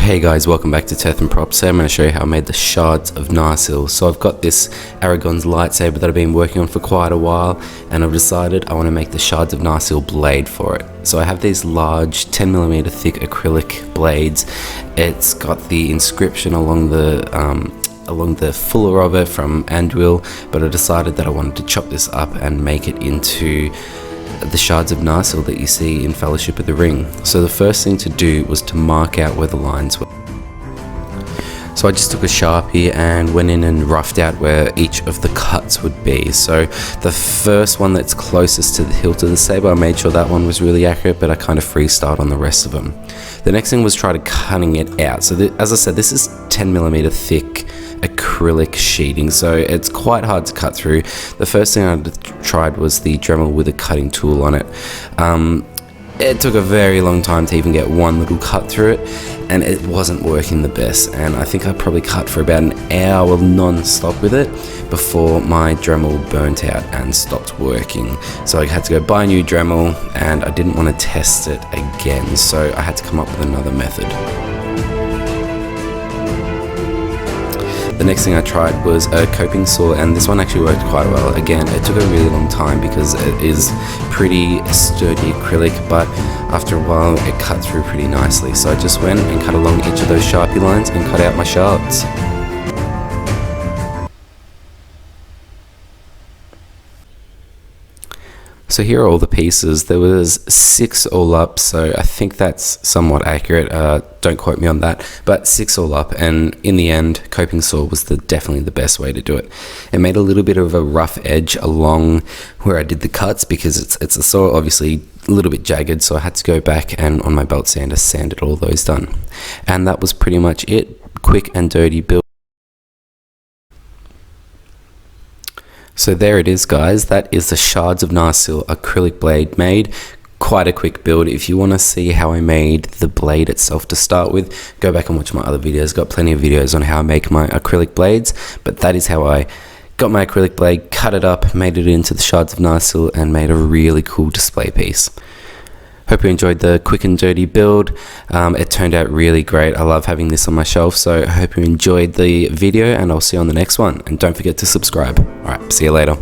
Hey guys, welcome back to Tethan Props. Today I'm going to show you how I made the shards of Narsil. So I've got this Aragon's lightsaber that I've been working on for quite a while, and I've decided I want to make the shards of Narsil blade for it. So I have these large 10mm thick acrylic blades. It's got the inscription along the fuller of it from Anduil, but I decided that I wanted to chop this up and make it into the shards of Narsil that you see in Fellowship of the Ring. So the first thing to do was to mark out where the lines were. So I just took a Sharpie and went in and roughed out where each of the cuts would be. So the first one that's closest to the hilt of the saber, I made sure that one was really accurate, but I kind of freestyled on the rest of them. The next thing was try to cutting it out. So as I said, this is 10mm thick acrylic sheeting, so it's quite hard to cut through. The first thing I tried was the Dremel with a cutting tool on it. It took a very long time to even get one little cut through it, and it wasn't working the best, and I think I probably cut for about an hour non-stop with it before my Dremel burnt out and stopped working. So I had to go buy a new Dremel, and I didn't want to test it again, so I had to come up with another method. The next thing I tried was a coping saw, and this one actually worked quite well. Again, it took a really long time because it is pretty sturdy acrylic, but after a while it cut through pretty nicely. So I just went and cut along each of those Sharpie lines and cut out my shards. So here are all the pieces. There was 6 all up, so I think that's somewhat accurate. Don't quote me on that, but 6 all up, and in the end, coping saw was definitely the best way to do it. It made a little bit of a rough edge along where I did the cuts because it's a saw, obviously a little bit jagged, so I had to go back and on my belt sander sanded all those done. And that was pretty much it. Quick and dirty build. So there it is, guys. That is the shards of Narsil acrylic blade made. Quite a quick build. If you want to see how I made the blade itself to start with, go back and watch my other videos. Got plenty of videos on how I make my acrylic blades, but that is how I got my acrylic blade, cut it up, made it into the shards of Narsil, and made a really cool display piece. Hope you enjoyed the quick and dirty build. It turned out really great. I love having this on my shelf, so I hope you enjoyed the video, and I'll see you on the next one. And don't forget to subscribe. Alright, see you later.